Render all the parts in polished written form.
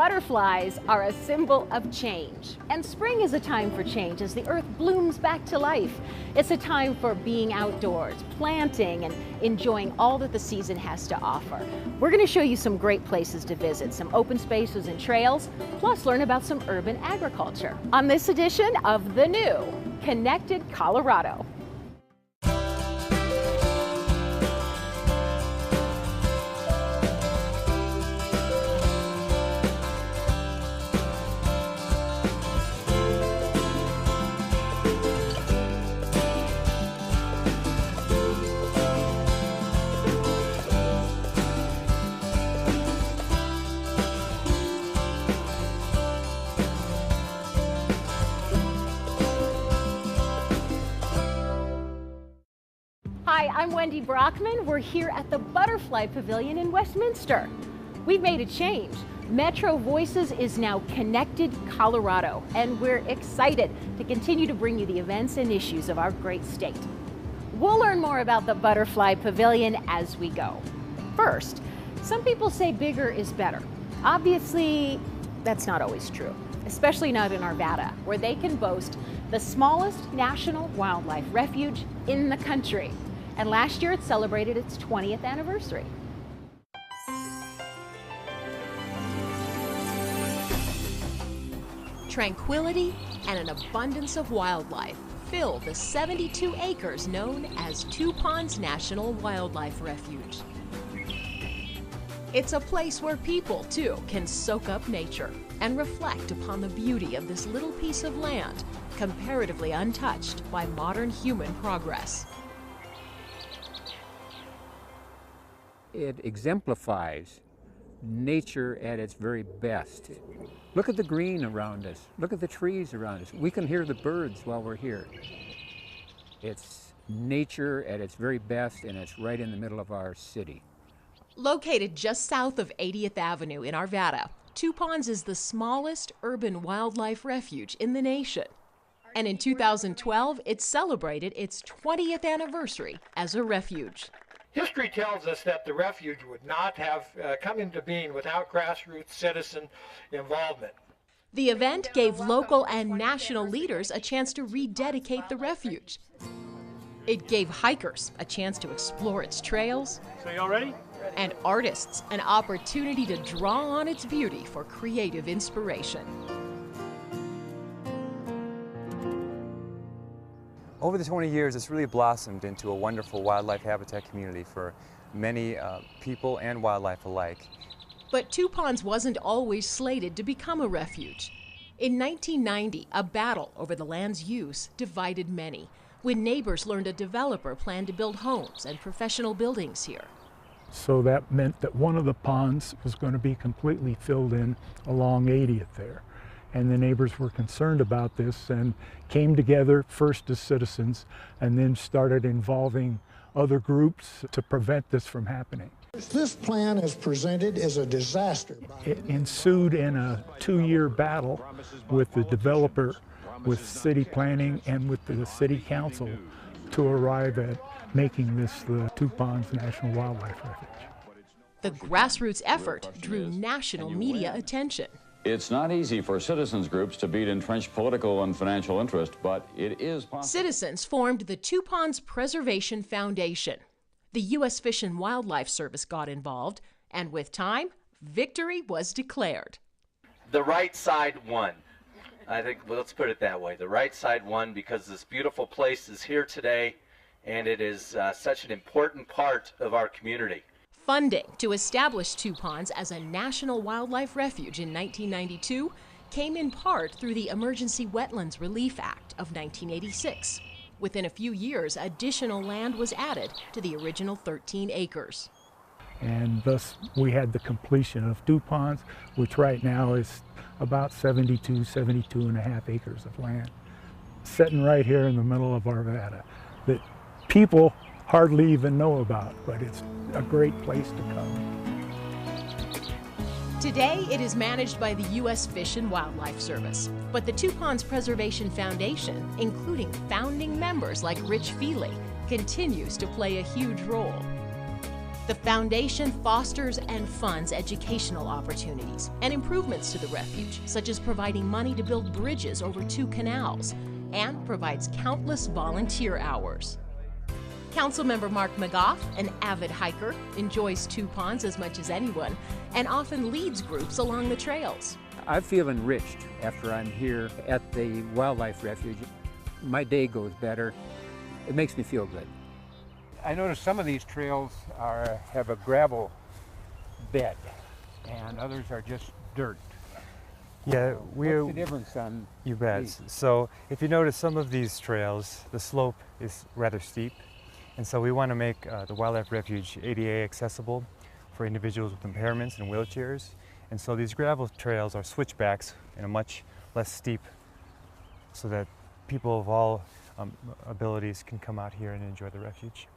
Butterflies are a symbol of change. And spring is a time for change as the earth blooms back to life. It's a time for being outdoors, planting, and enjoying all that the season has to offer. We're going to show you some great places to visit, some open spaces and trails, plus learn about some urban agriculture on this edition of the new Connected Colorado. Hi, I'm Wendy Brockman. We're here at the Butterfly Pavilion in Westminster. We've made a change. Metro Voices is now Connected Colorado, and we're excited to continue to bring you the events and issues of our great state. We'll learn more about the Butterfly Pavilion as we go. First, some people say bigger is better. Obviously, that's not always true, especially not in Arvada, where they can boast the smallest National Wildlife Refuge in the country. And last year it celebrated its 20th anniversary. Tranquility and an abundance of wildlife fill the 72 acres known as Two Ponds National Wildlife Refuge. It's a place where people, too, can soak up nature and reflect upon the beauty of this little piece of land, comparatively untouched by modern human progress. It exemplifies nature at its very best. Look at the green around us. Look at the trees around us. We can hear the birds while we're here. It's nature at its very best, and it's right in the middle of our city. Located just south of 80th Avenue in Arvada, Two Ponds is the smallest urban wildlife refuge in the nation. And in 2012, it celebrated its 20th anniversary as a refuge. History tells us that the refuge would not have come into being without grassroots citizen involvement. The event gave local and national leaders a chance to rededicate the refuge. It gave hikers a chance to explore its trails. So y'all ready? And artists an opportunity to draw on its beauty for creative inspiration. Over the 20 years, it's really blossomed into a wonderful wildlife habitat community for many people and wildlife alike. But Two Ponds wasn't always slated to become a refuge. In 1990, a battle over the land's use divided many, when neighbors learned a developer planned to build homes and professional buildings here. So that meant that one of the ponds was going to be completely filled in along 80th there. And the neighbors were concerned about this and came together first as citizens and then started involving other groups to prevent this from happening. This plan is presented as a disaster. It ensued in a 2-year battle with the developer, with city planning, and with the city council to arrive at making this the Two Ponds National Wildlife Refuge. The grassroots effort drew national media attention. It's not easy for citizens groups to beat entrenched political and financial interest, but it is possible. Citizens formed the Two Ponds Preservation Foundation. The U.S. Fish and Wildlife Service got involved, and with time, victory was declared. The right side won. I think, well, let's put it that way. The right side won because this beautiful place is here today, and it is such an important part of our community. Funding to establish Two Ponds as a National Wildlife Refuge in 1992 came in part through the Emergency Wetlands Relief Act of 1986. Within a few years, additional land was added to the original 13 acres. And thus we had the completion of Two Ponds, which right now is about 72 and a half acres of land, sitting right here in the middle of Arvada, that people hardly even know about, but it's a great place to come. Today, it is managed by the U.S. Fish and Wildlife Service, but the Two Ponds Preservation Foundation, including founding members like Rich Feely, continues to play a huge role. The foundation fosters and funds educational opportunities and improvements to the refuge, such as providing money to build bridges over 2 canals, and provides countless volunteer hours. Councilmember Marc, an avid hiker, enjoys 2 ponds as much as anyone and often leads groups along the trails. I feel enriched after I'm here at the Wildlife Refuge. My day goes better. It makes me feel good. I notice some of these trails have a gravel bed and others are just dirt. Yeah, what's the difference on You bet. these? So if you notice some of these trails, the slope is rather steep. And so we want to make the Wildlife Refuge ADA accessible for individuals with impairments and wheelchairs. And so these gravel trails are switchbacks and a much less steep, so that people of all abilities can come out here and enjoy the refuge.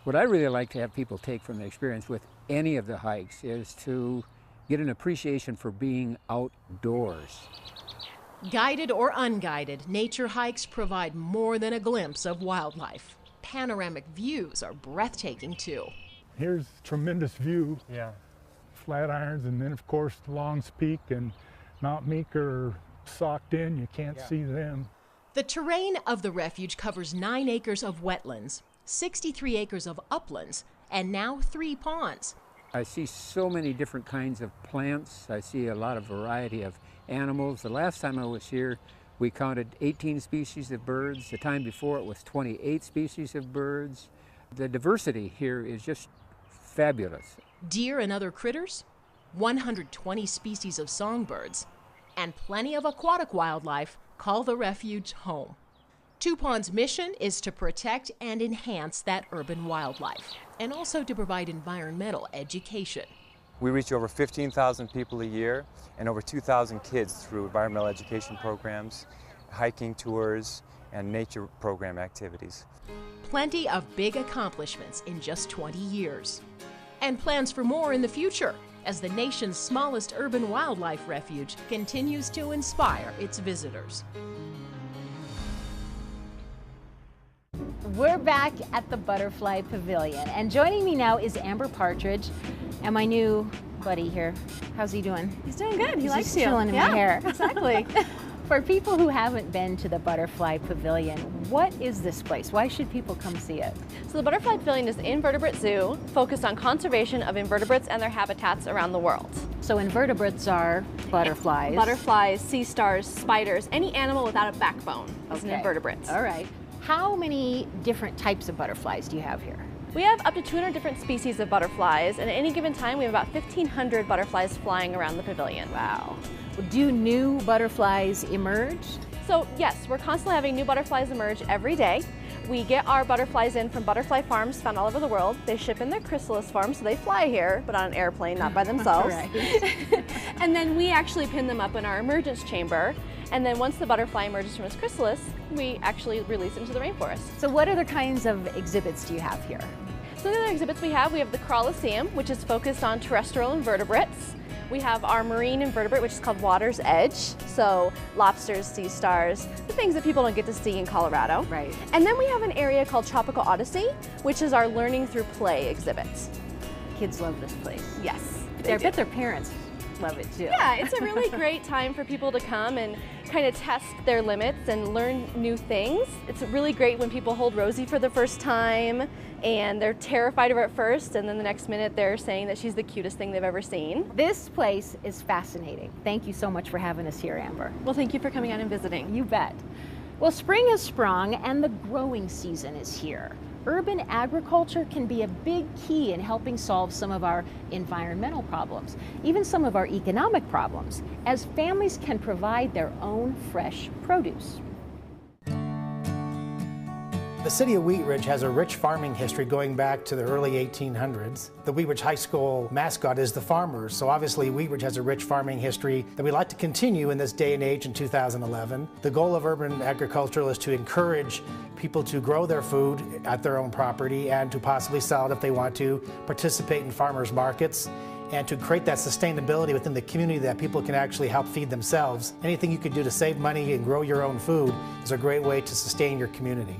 What I really like to have people take from the experience with any of the hikes is to get an appreciation for being outdoors. Guided or unguided, nature hikes provide more than a glimpse of wildlife. Panoramic views are breathtaking too. Here's tremendous view, Yeah. Flatirons, and then of course Long's Peak and Mount Meeker are socked in, you can't see them. The terrain of the refuge covers 9 acres of wetlands, 63 acres of uplands, and now 3 ponds. I see so many different kinds of plants. I see a lot of variety of animals. The last time I was here, we counted 18 species of birds. The time before it was 28 species of birds. The diversity here is just fabulous. Deer and other critters, 120 species of songbirds, and plenty of aquatic wildlife call the refuge home. 2 Ponds' mission is to protect and enhance that urban wildlife, and also to provide environmental education. We reach over 15,000 people a year and over 2,000 kids through environmental education programs, hiking tours, and nature program activities. Plenty of big accomplishments in just 20 years. And plans for more in the future, as the nation's smallest urban wildlife refuge continues to inspire its visitors. We're back at the Butterfly Pavilion, and joining me now is Amber Partridge and my new buddy here. How's he doing? He's doing good. He He's likes just you. chilling in my hair. Exactly. For people who haven't been to the Butterfly Pavilion, what is this place? Why should people come see it? So the Butterfly Pavilion is an invertebrate zoo focused on conservation of invertebrates and their habitats around the world. So invertebrates are butterflies. Butterflies, sea stars, spiders, any animal without a backbone is an invertebrate. All right. How many different types of butterflies do you have here? We have up to 200 different species of butterflies, and at any given time we have about 1,500 butterflies flying around the pavilion. Wow. Do new butterflies emerge? So yes, we're constantly having new butterflies emerge every day. We get our butterflies in from butterfly farms found all over the world. They ship in their chrysalis farms, so they fly here, but on an airplane, not by themselves. And then we actually pin them up in our emergence chamber. And then once the butterfly emerges from its chrysalis, we actually release it into the rainforest. So what other kinds of exhibits do you have here? Some of the other exhibits we have the Crawlyceum, which is focused on terrestrial invertebrates. We have our marine invertebrate, which is called Water's Edge. So lobsters, sea stars, the things that people don't get to see in Colorado. Right. And then we have an area called Tropical Odyssey, which is our learning through play exhibits. Kids love this place. Yes. I bet their parents love it too. Yeah, it's a really great time for people to come and kind of test their limits and learn new things. It's really great when people hold Rosie for the first time and they're terrified of her at first, and then the next minute they're saying that she's the cutest thing they've ever seen. This place is fascinating. Thank you so much for having us here, Amber. Well, thank you for coming out and visiting. You bet. Well, spring has sprung and the growing season is here. Urban agriculture can be a big key in helping solve some of our environmental problems, even some of our economic problems, as families can provide their own fresh produce. The city of Wheat Ridge has a rich farming history going back to the early 1800s. The Wheat Ridge High School mascot is the farmers, so obviously Wheat Ridge has a rich farming history that we'd like to continue in this day and age in 2011. The goal of urban agriculture is to encourage people to grow their food at their own property and to possibly sell it if they want to, participate in farmers markets, and to create that sustainability within the community that people can actually help feed themselves. Anything you can do to save money and grow your own food is a great way to sustain your community.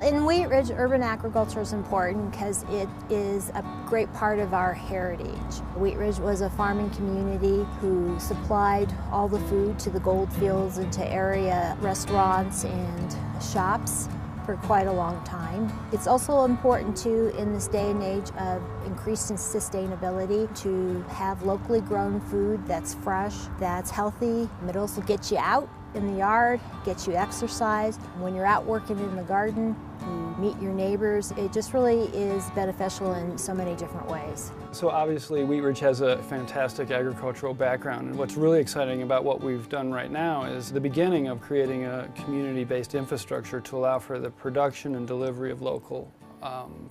In Wheat Ridge, urban agriculture is important because it is a great part of our heritage. Wheat Ridge was a farming community who supplied all the food to the gold fields and to area restaurants and shops for quite a long time. It's also important too in this day and age of increasing sustainability to have locally grown food that's fresh, that's healthy. It also gets you out in the yard, gets you exercise. When you're out working in the garden, you meet your neighbors. It just really is beneficial in so many different ways. So obviously Wheat Ridge has a fantastic agricultural background, and what's really exciting about what we've done right now is the beginning of creating a community-based infrastructure to allow for the production and delivery of local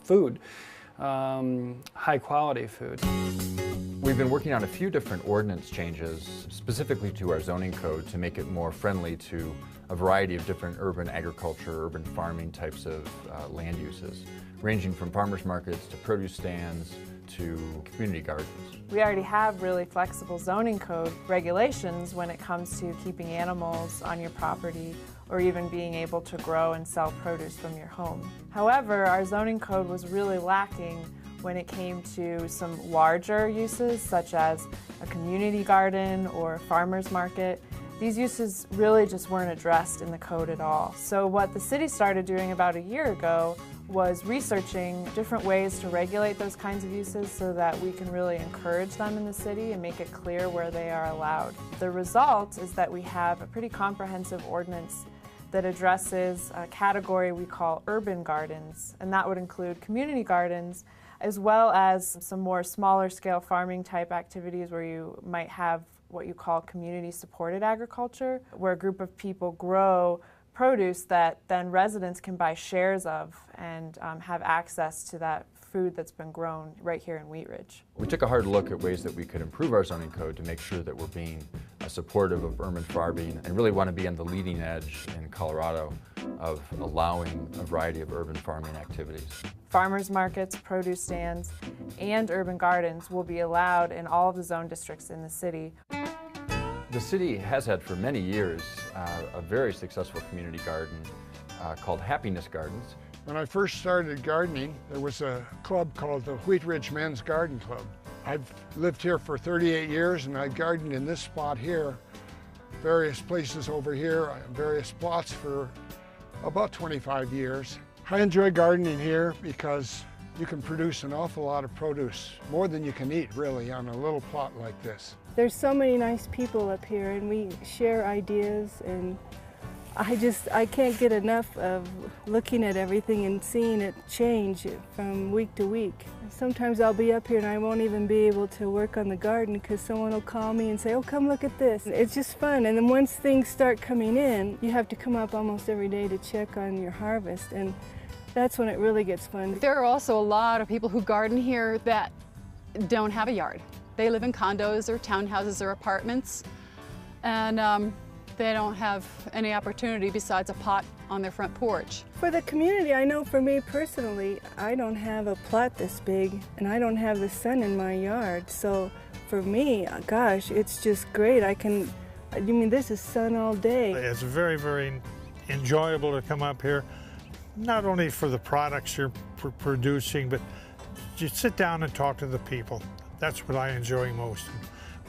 food, high-quality food. We've been working on a few different ordinance changes, specifically to our zoning code, to make it more friendly to a variety of different urban agriculture, urban farming types of land uses, ranging from farmers markets to produce stands to community gardens. We already have really flexible zoning code regulations when it comes to keeping animals on your property or even being able to grow and sell produce from your home. However, our zoning code was really lacking when it came to some larger uses such as a community garden or a farmer's market. These uses really just weren't addressed in the code at all. So what the city started doing about a year ago was researching different ways to regulate those kinds of uses so that we can really encourage them in the city and make it clear where they are allowed. The result is that we have a pretty comprehensive ordinance that addresses a category we call urban gardens, and that would include community gardens as well as some more smaller scale farming type activities where you might have what you call community supported agriculture, where a group of people grow produce that then residents can buy shares of and have access to that food that's been grown right here in Wheat Ridge. We took a hard look at ways that we could improve our zoning code to make sure that we're being supportive of urban farming and really want to be on the leading edge in Colorado of allowing a variety of urban farming activities. Farmers markets, produce stands, and urban gardens will be allowed in all of the zone districts in the city. The city has had for many years a very successful community garden called Happiness Gardens. When I first started gardening, there was a club called the Wheat Ridge Men's Garden Club. I've lived here for 38 years and I gardened in this spot here, various places over here, various plots for about 25 years. I enjoy gardening here because you can produce an awful lot of produce, more than you can eat really on a little plot like this. There's so many nice people up here and we share ideas, and I can't get enough of looking at everything and seeing it change from week to week. Sometimes I'll be up here and I won't even be able to work on the garden because someone will call me and say, oh, come look at this. It's just fun, and then once things start coming in, you have to come up almost every day to check on your harvest, and that's when it really gets fun. There are also a lot of people who garden here that don't have a yard. They live in condos or townhouses or apartments, and they don't have any opportunity besides a pot on their front porch. For the community, I know for me personally, I don't have a plot this big and I don't have the sun in my yard. So for me, gosh, it's just great. This is sun all day. It's very, very enjoyable to come up here, not only for the products you're producing, but just sit down and talk to the people. That's what I enjoy most.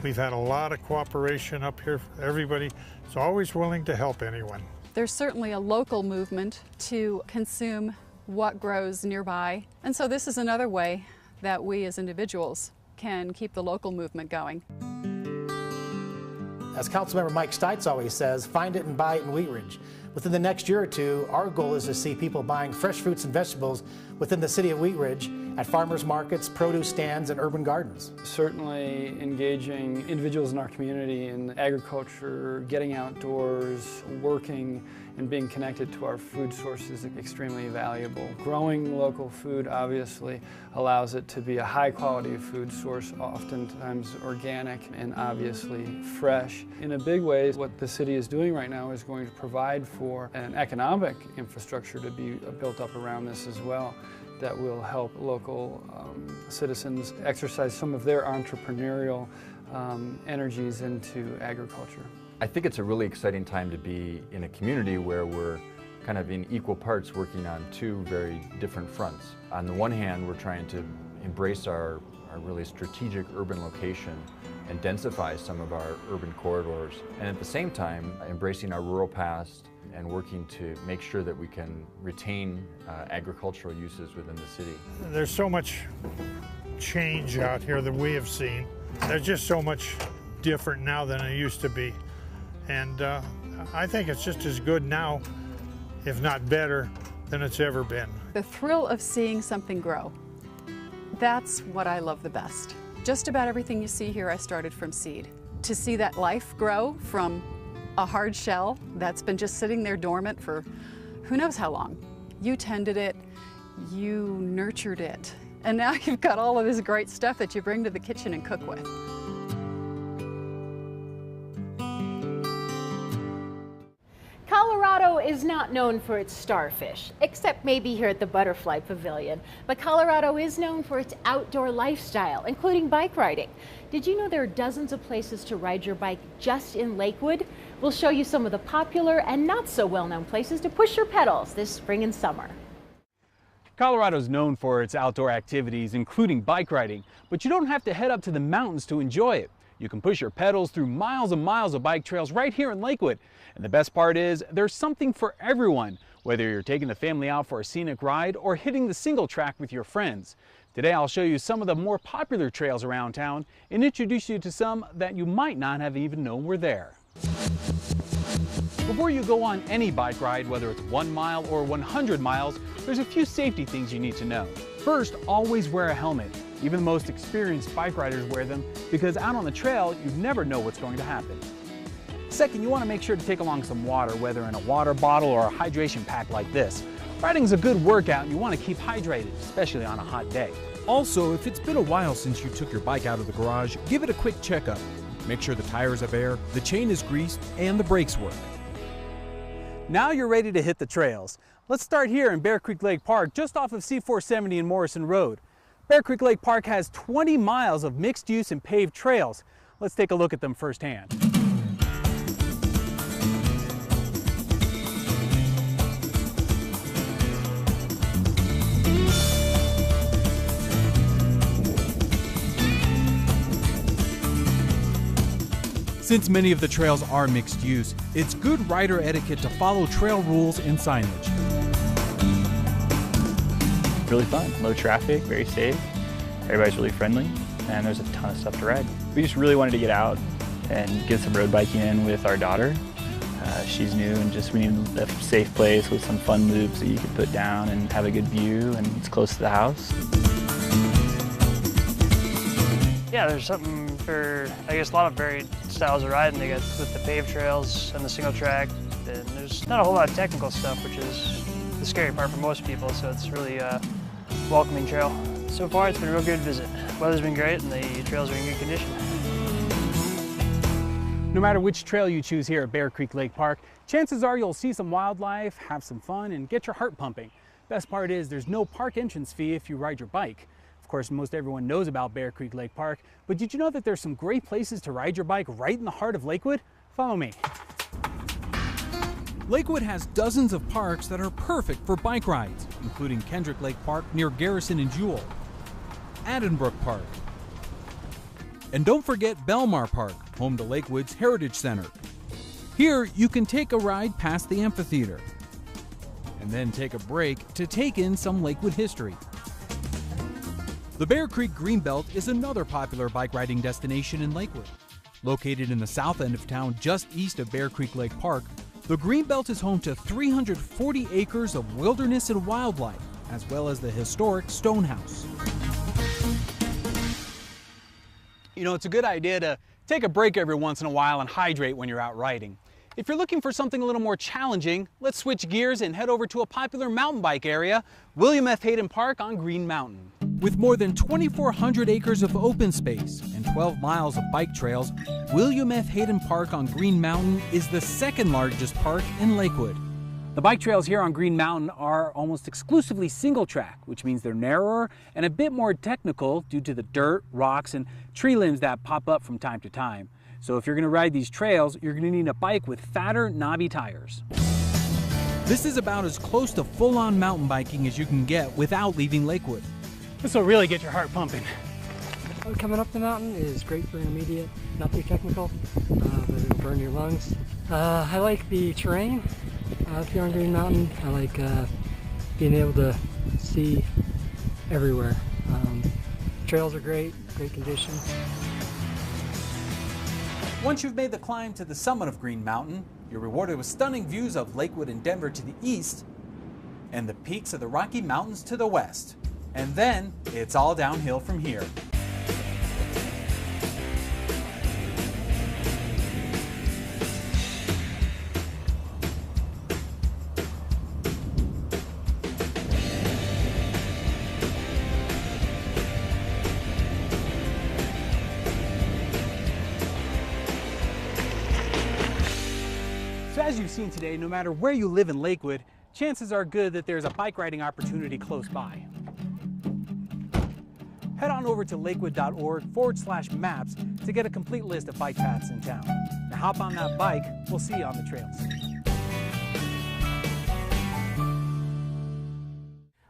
We've had a lot of cooperation up here. Everybody is always willing to help anyone. There's certainly a local movement to consume what grows nearby. And so this is another way that we as individuals can keep the local movement going. As Councilmember Mike Stites always says, find it and buy it in Wheat Ridge. Within the next year or two, our goal is to see people buying fresh fruits and vegetables within the city of Wheat Ridge at farmers markets, produce stands, and urban gardens. Certainly engaging individuals in our community in agriculture, getting outdoors, working, and being connected to our food sources is extremely valuable. Growing local food obviously allows it to be a high quality food source, oftentimes organic and obviously fresh. In a big way, what the city is doing right now is going to provide for an economic infrastructure to be built up around this as well that will help local citizens exercise some of their entrepreneurial energies into agriculture. I think it's a really exciting time to be in a community where we're kind of in equal parts working on two very different fronts. On the one hand, we're trying to embrace our really strategic urban location and densify some of our urban corridors, and at the same time embracing our rural past and working to make sure that we can retain agricultural uses within the city. There's so much change out here that we have seen. There's just so much different now than it used to be. And I think it's just as good now, if not better, than it's ever been. The thrill of seeing something grow, that's what I love the best. Just about everything you see here I started from seed. To see that life grow from a hard shell that's been just sitting there dormant for who knows how long. You tended it, you nurtured it, and now you've got all of this great stuff that you bring to the kitchen and cook with. Colorado is not known for its starfish, except maybe here at the Butterfly Pavilion. But Colorado is known for its outdoor lifestyle, including bike riding. Did you know there are dozens of places to ride your bike just in Lakewood? We'll show you some of the popular and not so well-known places to push your pedals this spring and summer. Colorado is known for its outdoor activities, including bike riding, but you don't have to head up to the mountains to enjoy it. You can push your pedals through miles and miles of bike trails right here in Lakewood. And the best part is, there's something for everyone, whether you're taking the family out for a scenic ride or hitting the single track with your friends. Today I'll show you some of the more popular trails around town and introduce you to some that you might not have even known were there. Before you go on any bike ride, whether it's 1 mile or 100 miles, there's a few safety things you need to know. First, always wear a helmet. Even the most experienced bike riders wear them because out on the trail, you never know what's going to happen. Second, you want to make sure to take along some water, whether in a water bottle or a hydration pack like this. Riding is a good workout and you want to keep hydrated, especially on a hot day. Also, if it's been a while since you took your bike out of the garage, give it a quick checkup. Make sure the tires have air, the chain is greased, and the brakes work. Now you're ready to hit the trails. Let's start here in Bear Creek Lake Park, just off of C470 and Morrison Road. Bear Creek Lake Park has 20 miles of mixed use and paved trails. Let's take a look at them firsthand. Since many of the trails are mixed use, it's good rider etiquette to follow trail rules and signage. Really fun, low traffic, very safe. Everybody's really friendly, and there's a ton of stuff to ride. We just really wanted to get out and get some road biking in with our daughter. She's new, and we needed a safe place with some fun loops that you could put down and have a good view, and it's close to the house. Yeah, there's something for, I guess, a lot of varied styles of riding. They got with the paved trails and the single track, and there's not a whole lot of technical stuff, which is the scary part for most people, so it's really a welcoming trail. So far, it's been a real good visit. Weather's been great, and the trails are in good condition. No matter which trail you choose here at Bear Creek Lake Park, chances are you'll see some wildlife, have some fun, and get your heart pumping. Best part is there's no park entrance fee if you ride your bike. Of course, most everyone knows about Bear Creek Lake Park, but did you know that there's some great places to ride your bike right in the heart of Lakewood? Follow me. Lakewood has dozens of parks that are perfect for bike rides, including Kendrick Lake Park near Garrison and Jewell, Addenbrook Park, and don't forget Belmar Park, home to Lakewood's Heritage Center. Here, you can take a ride past the amphitheater, and then take a break to take in some Lakewood history. The Bear Creek Greenbelt is another popular bike riding destination in Lakewood. Located in the south end of town just east of Bear Creek Lake Park, the Greenbelt is home to 340 acres of wilderness and wildlife, as well as the historic Stone House. You know, it's a good idea to take a break every once in a while and hydrate when you're out riding. If you're looking for something a little more challenging, let's switch gears and head over to a popular mountain bike area, William F. Hayden Park on Green Mountain. With more than 2,400 acres of open space and 12 miles of bike trails, William F. Hayden Park on Green Mountain is the second largest park in Lakewood. The bike trails here on Green Mountain are almost exclusively single track, which means they're narrower and a bit more technical due to the dirt, rocks, and tree limbs that pop up from time to time. So if you're going to ride these trails, you're going to need a bike with fatter, knobby tires. This is about as close to full-on mountain biking as you can get without leaving Lakewood. This will really get your heart pumping. Coming up the mountain is great for intermediate, not too technical, but it'll burn your lungs. I like the terrain up here on Green Mountain. I like being able to see everywhere. Trails are great condition. Once you've made the climb to the summit of Green Mountain, you're rewarded with stunning views of Lakewood and Denver to the east and the peaks of the Rocky Mountains to the west. And then it's all downhill from here. So as you've seen today, no matter where you live in Lakewood, chances are good that there's a bike riding opportunity close by. Head on over to lakewood.org/maps to get a complete list of bike paths in town. Now hop on that bike, we'll see you on the trails.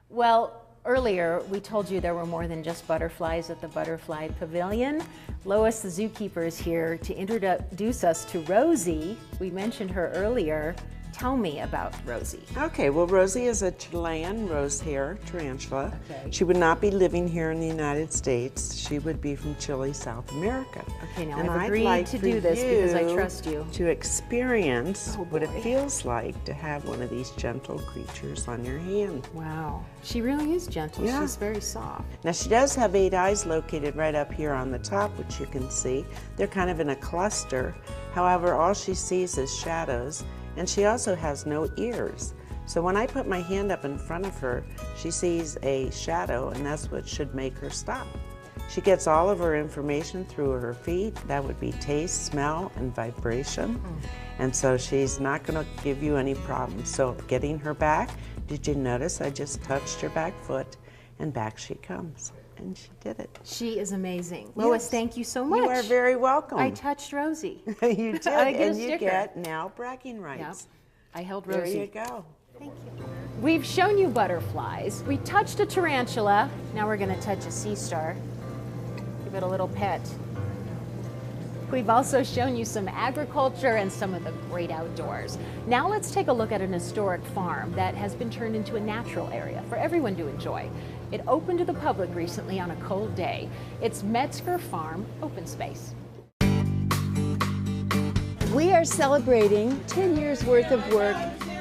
Well, earlier we told you there were more than just butterflies at the Butterfly Pavilion. Lois, the zookeeper, is here to introduce us to Rosie. We mentioned her earlier. Tell me about Rosie. Okay, well, Rosie is a Chilean rose-hair tarantula. Okay. She would not be living here in the United States. She would be from Chile, South America. Okay, now and I've agreed like to do this because I trust you. To experience what it feels like to have one of these gentle creatures on your hand. Wow, she really is gentle. Yeah. She's very soft. Now, she does have 8 eyes located right up here on the top, which you can see. They're kind of in a cluster. However, all she sees is shadows. And she also has no ears. So when I put my hand up in front of her, she sees a shadow, and that's what should make her stop. She gets all of her information through her feet. That would be taste, smell, and vibration. And so she's not going to give you any problems. So getting her back, did you notice I just touched her back foot, and back she comes. And she did it. She is amazing. Lois, Yes. thank you so much. You are very welcome. I touched Rosie. You did, I get and a you sticker. get now bragging rights. Yep. I held There Rosie. you go. Thank you. We've shown you butterflies. We touched a tarantula. Now we're going to touch a sea star. Give it a little pet. We've also shown you some agriculture and some of the great outdoors. Now let's take a look at an historic farm that has been turned into a natural area for everyone to enjoy. It opened to the public recently on a cold day. It's Metzger Farm Open Space. We are celebrating 10 years worth of work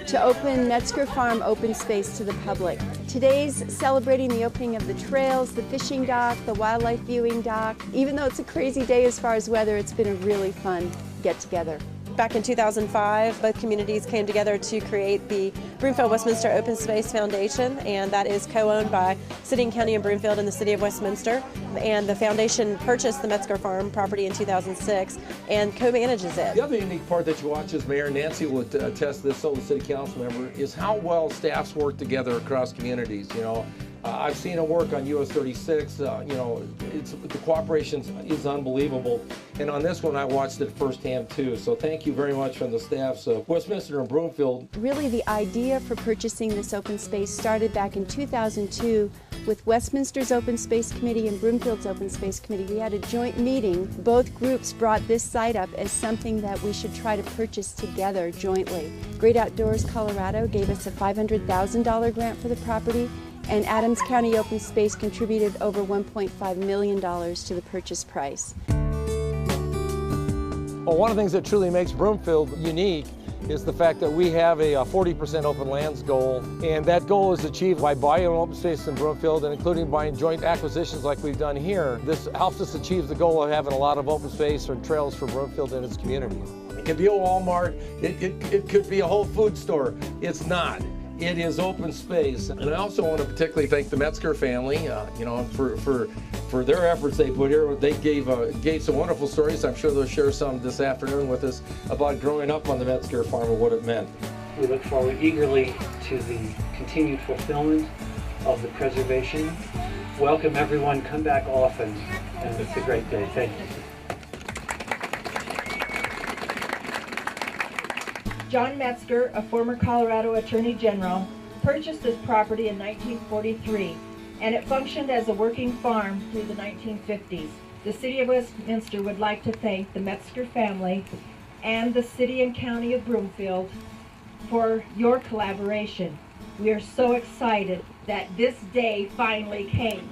to open Metzger Farm Open Space to the public. Today's celebrating the opening of the trails, the fishing dock, the wildlife viewing dock. Even though it's a crazy day as far as weather, it's been a really fun get-together. Back in 2005, both communities came together to create the Broomfield Westminster Open Space Foundation, and that is co-owned by City and County of Broomfield and the City of Westminster. And the foundation purchased the Metzger Farm property in 2006 and co-manages it. The other unique part that you watch, as Mayor Nancy would attest this, so the City Council member, is how well staffs work together across communities. You know, I've seen it work on US 36. You know, the cooperation is unbelievable. And on this one, I watched it firsthand too. So thank you very much from the staffs of Westminster and Broomfield. Really, the idea for purchasing this open space started back in 2002 with Westminster's Open Space Committee and Broomfield's Open Space Committee. We had a joint meeting. Both groups brought this site up as something that we should try to purchase together jointly. Great Outdoors Colorado gave us a $500,000 grant for the property, and Adams County Open Space contributed over $1.5 million to the purchase price. Well, one of the things that truly makes Broomfield unique is the fact that we have a 40% open lands goal, and that goal is achieved by buying open space in Broomfield and including buying joint acquisitions like we've done here. This helps us achieve the goal of having a lot of open space or trails for Broomfield and its community. It could be a Walmart, it could be a Whole Food store. It's not. It is open space. And I also want to particularly thank the Metzger family, you know, for their efforts they put here. They gave some wonderful stories. I'm sure they'll share some this afternoon with us about growing up on the Metzger farm and what it meant. We look forward eagerly to the continued fulfillment of the preservation. Welcome everyone, come back often, and it's a great day. Thank you. John Metzger, a former Colorado Attorney General, purchased this property in 1943, and it functioned as a working farm through the 1950s. The City of Westminster would like to thank the Metzger family and the City and County of Broomfield for your collaboration. We are so excited that this day finally came.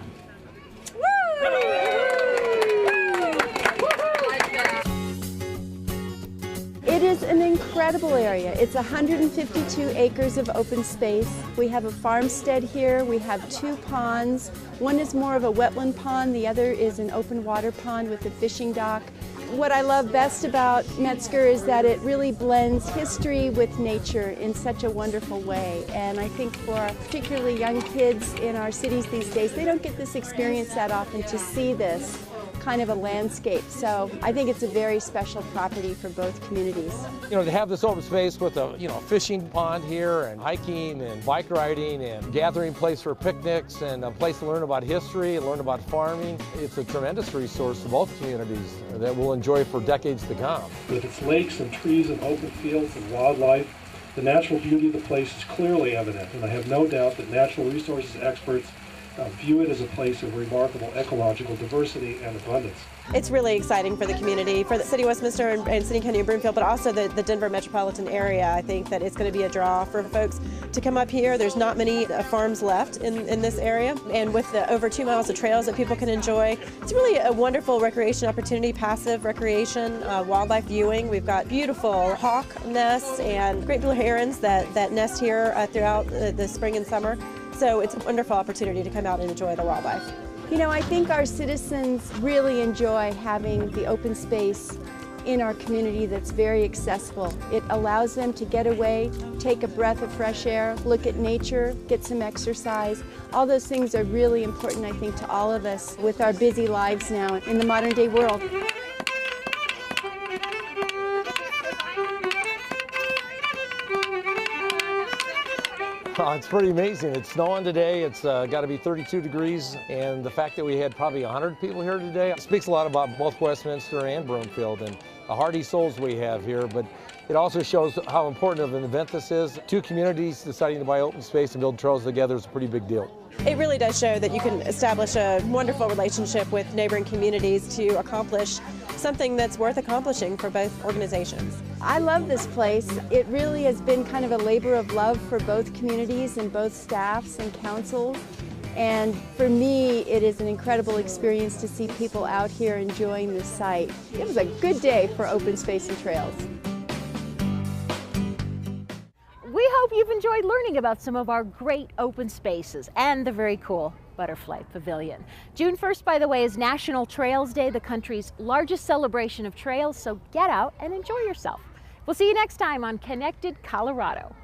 It is an incredible area. It's 152 acres of open space. We have a farmstead here. We have 2 ponds. One is more of a wetland pond. The other is an open water pond with a fishing dock. What I love best about Metzger is that it really blends history with nature in such a wonderful way. And I think for particularly young kids in our cities these days, they don't get this experience that often to see this kind of a landscape. So I think it's a very special property for both communities. You know, to have this open space with a, fishing pond here and hiking and bike riding and gathering place for picnics and a place to learn about history and learn about farming, it's a tremendous resource for both communities that we'll enjoy for decades to come. With its lakes and trees and open fields and wildlife, the natural beauty of the place is clearly evident, and I have no doubt that natural resources experts view it as a place of remarkable ecological diversity and abundance. It's really exciting for the community, for the City of Westminster and City and County of Broomfield, but also the Denver metropolitan area. I think that it's going to be a draw for folks to come up here. There's not many farms left in this area, and with the over 2 miles of trails that people can enjoy, it's really a wonderful recreation opportunity, passive recreation, wildlife viewing. We've got beautiful hawk nests and great blue herons that nest here throughout the spring and summer. So it's a wonderful opportunity to come out and enjoy the wildlife. You know, I think our citizens really enjoy having the open space in our community that's very accessible. It allows them to get away, take a breath of fresh air, look at nature, get some exercise. All those things are really important, I think, to all of us with our busy lives now in the modern day world. It's pretty amazing. It's snowing today. It's got to be 32 degrees, and the fact that we had probably 100 people here today speaks a lot about both Westminster and Broomfield and the hardy souls we have here, but it also shows how important of an event this is. 2 communities deciding to buy open space and build trails together is a pretty big deal. It really does show that you can establish a wonderful relationship with neighboring communities to accomplish something that's worth accomplishing for both organizations. I love this place. It really has been kind of a labor of love for both communities and both staffs and councils. And for me, it is an incredible experience to see people out here enjoying this site. It was a good day for open space and trails. We hope you've enjoyed learning about some of our great open spaces and the very cool Butterfly Pavilion. June 1st, by the way, is National Trails Day, the country's largest celebration of trails, so get out and enjoy yourself. We'll see you next time on Connected Colorado.